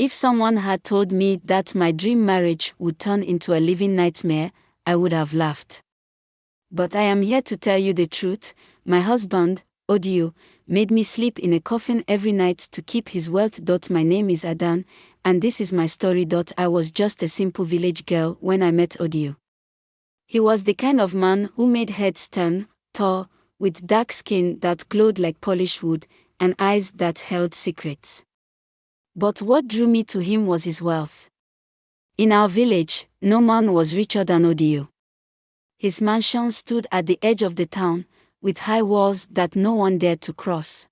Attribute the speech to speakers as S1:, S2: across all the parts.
S1: If someone had told me that my dream marriage would turn into a living nightmare, I would have laughed. But I am here to tell you the truth. My husband, Odio, made me sleep in a coffin every night to keep his wealth. My name is Adanne, and this is my story. I was just a simple village girl when I met Odio. He was the kind of man who made heads turn, tall, with dark skin that glowed like polished wood, and eyes that held secrets. But what drew me to him was his wealth. In our village, no man was richer than Odio. His mansion stood at the edge of the town, with high walls that no one dared to cross.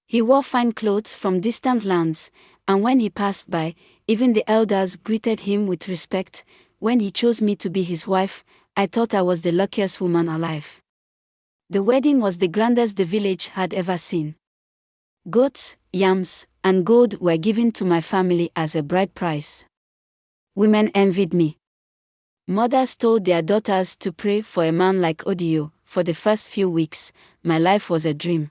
S1: He wore fine clothes from distant lands, and when he passed by, even the elders greeted him with respect. When he chose me to be his wife, I thought I was the luckiest woman alive. The wedding was the grandest the village had ever seen. Goats, yams, and gold were given to my family as a bride price. Women envied me. Mothers told their daughters to pray for a man like Odio. For the first few weeks, my life was a dream.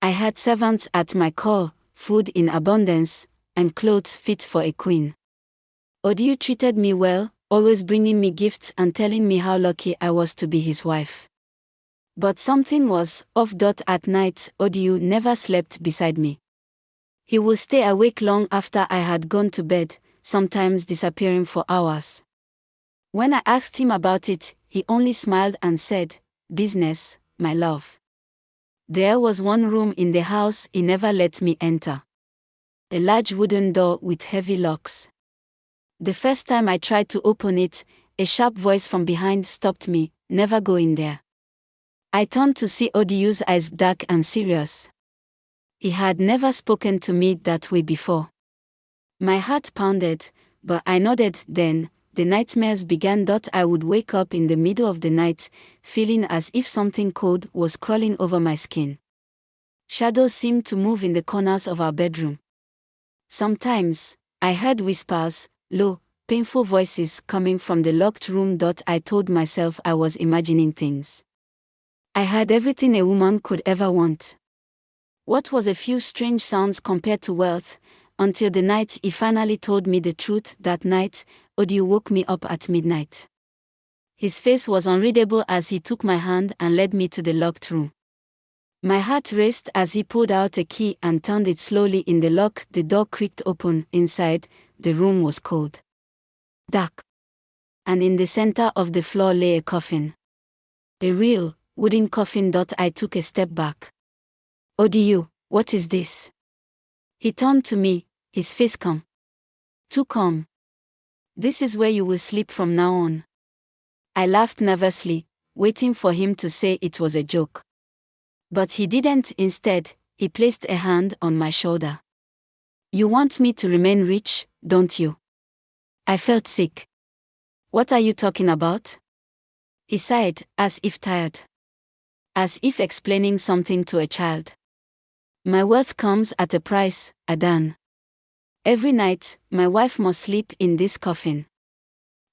S1: I had servants at my call, food in abundance, and clothes fit for a queen. Odio treated me well, always bringing me gifts and telling me how lucky I was to be his wife. But something was off. At night, Odio never slept beside me. He would stay awake long after I had gone to bed, sometimes disappearing for hours. When I asked him about it, he only smiled and said, "Business, my love." There was one room in the house he never let me enter. A large wooden door with heavy locks. The first time I tried to open it, a sharp voice from behind stopped me. "Never go in there." I turned to see Odio's eyes dark and serious. He had never spoken to me that way before. My heart pounded, but I nodded. Then the nightmares began. I would wake up in the middle of the night, feeling as if something cold was crawling over my skin. Shadows seemed to move in the corners of our bedroom. Sometimes, I heard whispers, low, painful voices coming from the locked room. I told myself I was imagining things. I had everything a woman could ever want. What was a few strange sounds compared to wealth, until the night he finally told me the truth. That night, Odio woke me up at midnight. His face was unreadable as he took my hand and led me to the locked room. My heart raced as he pulled out a key and turned it slowly in the lock. The door creaked open. Inside, the room was cold, dark, and in the center of the floor lay a coffin. A real, wooden coffin. I took a step back. "Odio, what is this?" He turned to me, his face calm. "Too calm. This is where you will sleep from now on." I laughed nervously, waiting for him to say it was a joke. But he didn't. Instead, he placed a hand on my shoulder. "You want me to remain rich, don't you?" I felt sick. "What are you talking about?" He sighed, as if tired. As if explaining something to a child. "My wealth comes at a price, Adanne. Every night, my wife must sleep in this coffin.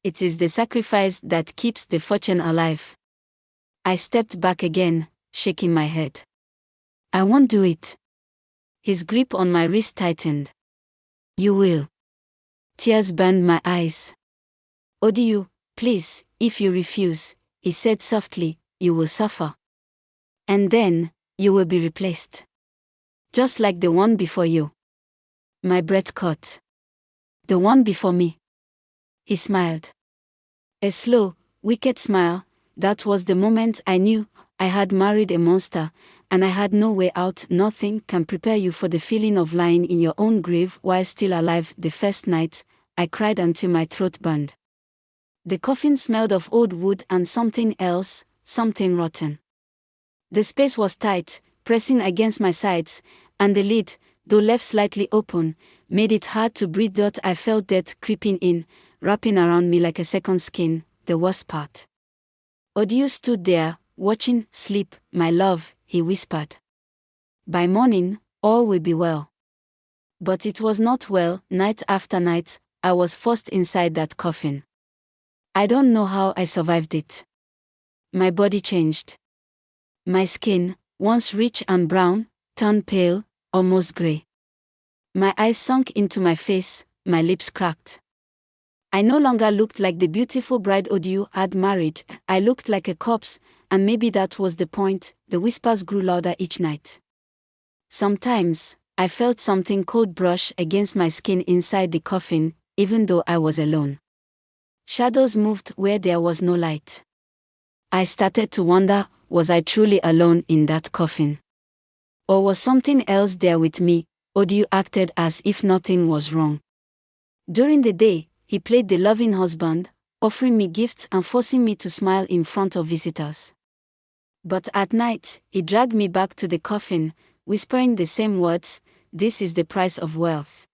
S1: It is the sacrifice that keeps the fortune alive." I stepped back again, shaking my head. "I won't do it." His grip on my wrist tightened. "You will." Tears burned my eyes. "Odio, please, if you refuse," he said softly, "you will suffer. And then, you will be replaced. Just like the one before you." My breath caught. "The one before me?" He smiled. A slow, wicked smile. That was the moment I knew I had married a monster, and I had no way out. Nothing can prepare you for the feeling of lying in your own grave while still alive. The first night, I cried until my throat burned. The coffin smelled of old wood and something else, something rotten. The space was tight, pressing against my sides, and the lid, though left slightly open, made it hard to breathe. I felt death creeping in, wrapping around me like a second skin. The worst part. Odio stood there, watching. "Sleep, my love," he whispered. "By morning, all will be well." But it was not well. Night after night, I was forced inside that coffin. I don't know how I survived it. My body changed. My skin, once rich and brown, turned pale, almost gray. My eyes sunk into my face, my lips cracked. I no longer looked like the beautiful bride Odiu had married, I looked like a corpse, and maybe that was the point. The whispers grew louder each night. Sometimes, I felt something cold brush against my skin inside the coffin, even though I was alone. Shadows moved where there was no light. I started to wonder, was I truly alone in that coffin? Or was something else there with me? Odiu acted as if nothing was wrong. During the day, he played the loving husband, offering me gifts and forcing me to smile in front of visitors. But at night, he dragged me back to the coffin, whispering the same words, "This is the price of wealth."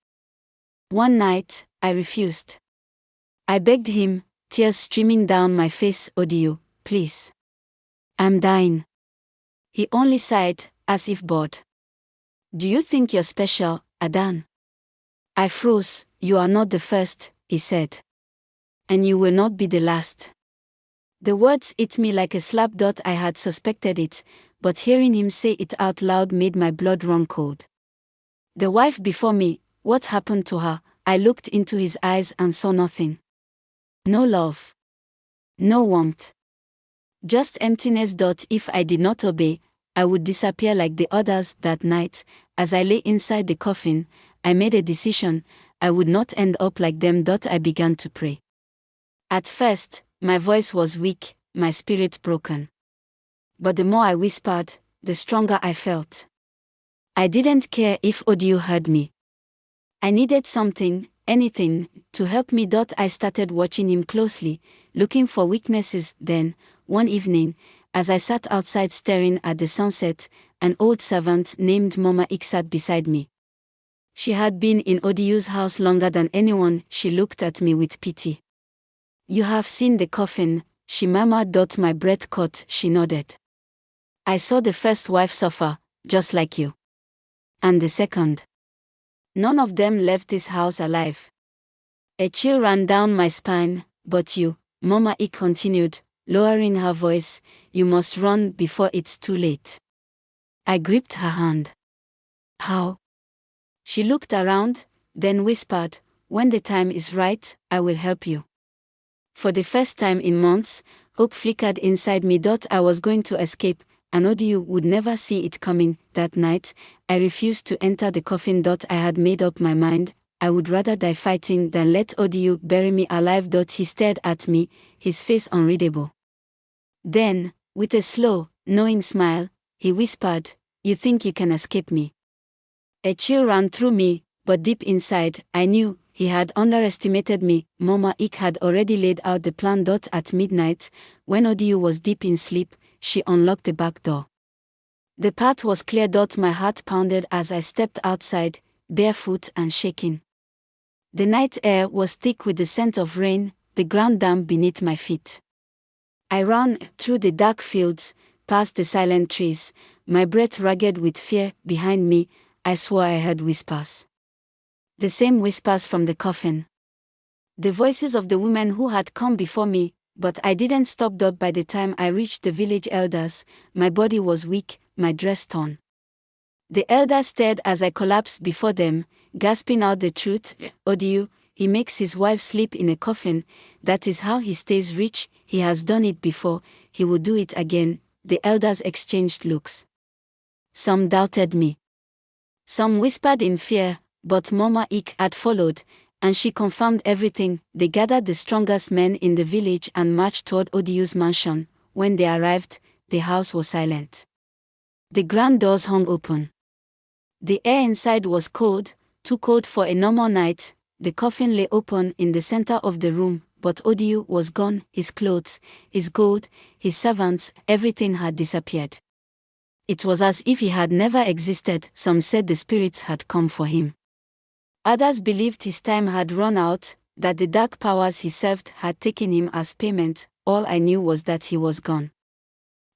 S1: One night, I refused. I begged him, tears streaming down my face, "Odiu, please. I'm dying." He only sighed, as if bored. "Do you think you're special, Adanne?" I froze. "You are not the first," he said. "And you will not be the last." The words hit me like a slap. I had suspected it, but hearing him say it out loud made my blood run cold. The wife before me, what happened to her? I looked into his eyes and saw nothing. No love. No warmth. Just emptiness. If I did not obey, I would disappear like the others. That night, as I lay inside the coffin, I made a decision: I would not end up like them. I began to pray. At first, my voice was weak, my spirit broken. But the more I whispered, the stronger I felt. I didn't care if Odiu heard me. I needed something, anything, to help me. I started watching him closely, looking for weaknesses. Then, one evening, as I sat outside staring at the sunset, an old servant named Mama Ik sat beside me. She had been in Odiu's house longer than anyone. She looked at me with pity. "You have seen the coffin," she murmured. My breath caught. She nodded. "I saw the first wife suffer, just like you. And the second. None of them left this house alive." A chill ran down my spine. "But you," Mama Ik continued, lowering her voice, "you must run before it's too late." I gripped her hand. "How?" She looked around, then whispered, "When the time is right, I will help you." For the first time in months, hope flickered inside me. I was going to escape, and Odiu would never see it coming. That night, I refused to enter the coffin. I had made up my mind: I would rather die fighting than let Odiu bury me alive. He stared at me, his face unreadable. Then, with a slow, knowing smile, he whispered, "You think you can escape me?" A chill ran through me, but deep inside, I knew he had underestimated me. Mama Ik had already laid out the plan. At midnight, when Odiu was deep in sleep, she unlocked the back door. The path was clear. My heart pounded as I stepped outside, barefoot and shaking. The night air was thick with the scent of rain, the ground damp beneath my feet. I ran through the dark fields, past the silent trees, my breath ragged with fear. Behind me, I swore I heard whispers. The same whispers from the coffin. The voices of the women who had come before me, but I didn't stop. By the time I reached the village elders, my body was weak, my dress torn. The elders stared as I collapsed before them, gasping out the truth. "Odiu, he makes his wife sleep in a coffin. That is how he stays rich. He has done it before, he will do it again." The elders exchanged looks. Some doubted me. Some whispered in fear, but Mama Ik had followed, and she confirmed everything. They gathered the strongest men in the village and marched toward Odiu's mansion. When they arrived, the house was silent. The grand doors hung open. The air inside was cold, too cold for a normal night. The coffin lay open in the center of the room, but Odiu was gone. His clothes, his gold, his servants, everything had disappeared. It was as if he had never existed. Some said the spirits had come for him. Others believed his time had run out, that the dark powers he served had taken him as payment. All I knew was that he was gone.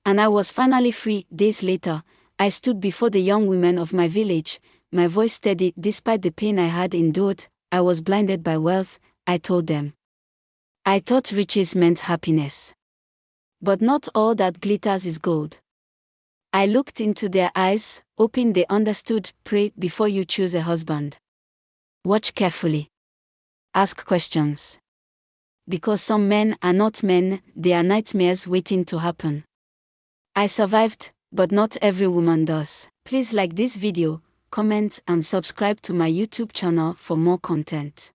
S1: And I was finally free. Days later, I stood before the young women of my village, my voice steady despite the pain I had endured. I was blinded by wealth, I told them. I thought riches meant happiness. But not all that glitters is gold. I looked into their eyes, hoping they understood. Pray before you choose a husband. Watch carefully. Ask questions. Because some men are not men, they are nightmares waiting to happen. I survived, but not every woman does. Please like this video, comment and subscribe to my YouTube channel for more content.